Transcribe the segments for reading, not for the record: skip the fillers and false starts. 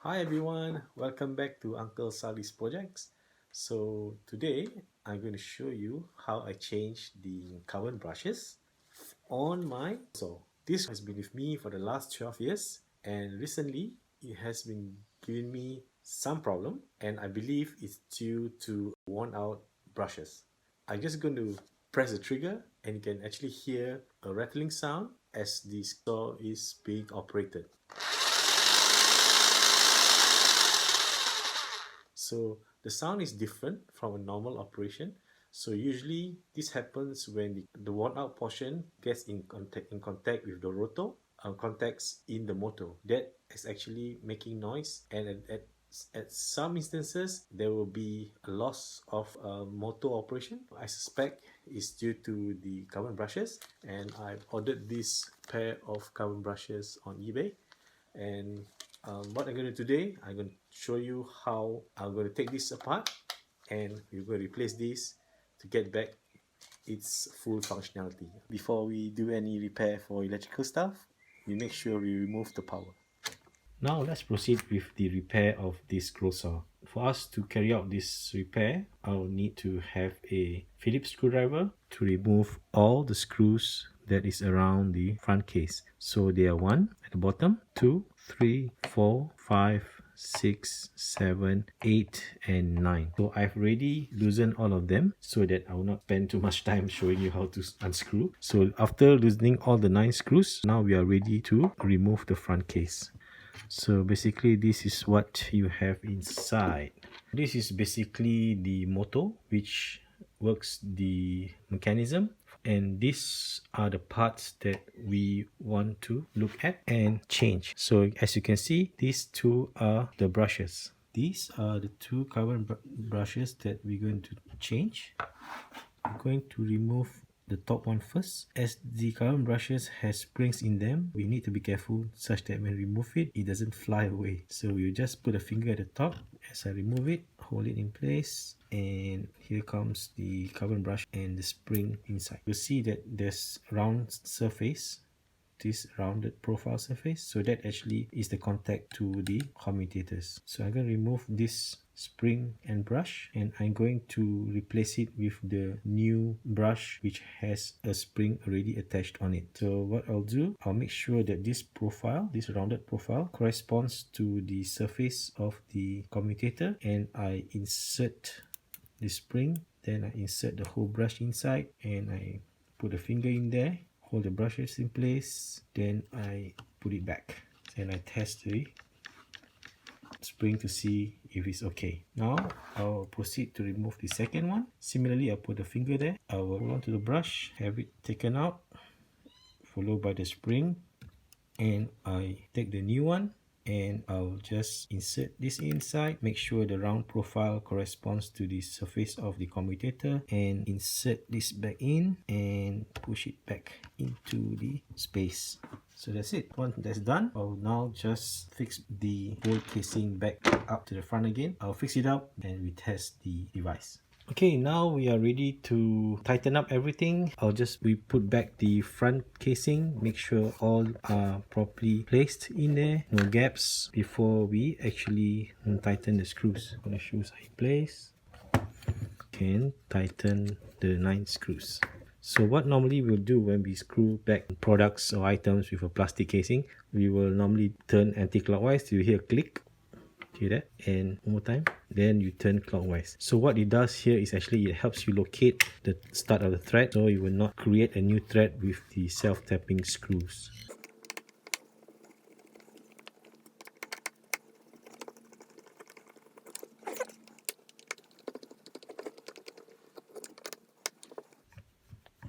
Hi everyone, welcome back to Uncle Sally's projects. So today I'm going to show you how I change the carbon brushes on my saw. This has been with me for the last 12 years and recently it has been giving me some problem and I believe it's due to worn out brushes. I'm just going to press the trigger and you can actually hear a rattling sound as the saw is being operated. So the sound is different from a normal operation. So usually this happens when the worn out portion gets in contact with the rotor contacts in the motor. That is actually making noise, and at some instances there will be a loss of motor operation. I suspect is due to the carbon brushes, and I ordered this pair of carbon brushes on eBay. And what I'm going to do today, I'm going to show you how I'm going to take this apart and we're going to replace this to get back its full functionality. Before we do any repair for electrical stuff, we make sure we remove the power. Now let's proceed with the repair of this screw saw. For us to carry out this repair, I'll need to have a Phillips screwdriver to remove all the screws that is around the front case. So there are 1 at the bottom, 2, 3, 4, 5, 6, 7, 8 and 9. So I've already loosened all of them so that I will not spend too much time showing you how to unscrew. So after loosening all the 9 screws, now we are ready to remove the front case. So basically this is what you have inside. This is basically the motor which works the mechanism, and these are the parts that we want to look at and change. So as you can see, these two are the brushes. These are the two carbon brushes that we're going to change. I'm going to remove the top one first. As the carbon brushes has springs in them, we need to be careful such that when we remove it, it doesn't fly away. So you just put a finger at the top. As I remove it, hold it in place, and here comes the carbon brush and the spring inside. You'll see that there's round surface, this rounded profile surface, so that actually is the contact to the commutators. So I'm going to remove this spring and brush, and I'm going to replace it with the new brush which has a spring already attached on it. So what I'll do, I'll make sure that this profile, this rounded profile, corresponds to the surface of the commutator, and I insert the spring, then I insert the whole brush inside, and I put a finger in there, hold the brushes in place, then I put it back and I test the spring to see if it's okay. Now I'll proceed to remove the second one. Similarly, I'll put the finger there, I will hold on to the brush, have it taken out, followed by the spring, and I take the new one and I'll just insert this inside, make sure the round profile corresponds to the surface of the commutator, and insert this back in and push it back into the space. So that's it. Once that's done, I'll now just fix the whole casing back up to the front again. I'll fix it up and we test the device. Okay, now we are ready to tighten up everything. We put back the front casing, make sure all are properly placed in there, no gaps, before we actually tighten the screws. The screws are in place. Can tighten the 9 screws. So what normally we'll do when we screw back products or items with a plastic casing, we will normally turn anti-clockwise. You hear a click. Hear that? And one more time, then you turn clockwise. So what it does here is actually it helps you locate the start of the thread, so you will not create a new thread with the self-tapping screws.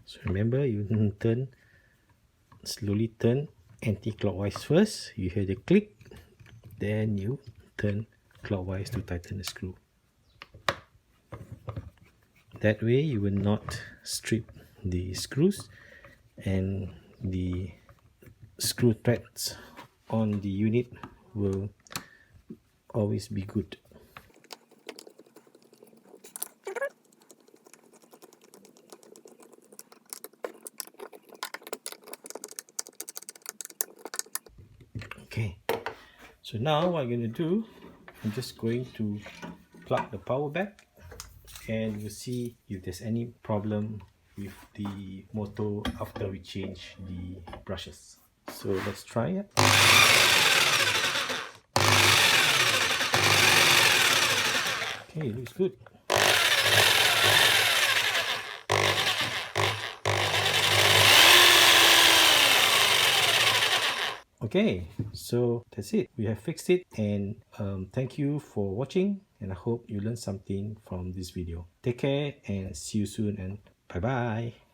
So remember, you slowly turn anti-clockwise first. You hear the click, then you turn clockwise to tighten the screw. That way you will not strip the screws, and the screw threads on the unit will always be good. Okay, So now what I'm going to do, I'm just going to plug the power back, and we'll see if there's any problem with the motor after we change the brushes. So let's try it. Okay, looks good. Okay, so that's it. We have fixed it, and thank you for watching, and I hope you learned something from this video. Take care and see you soon, and bye bye.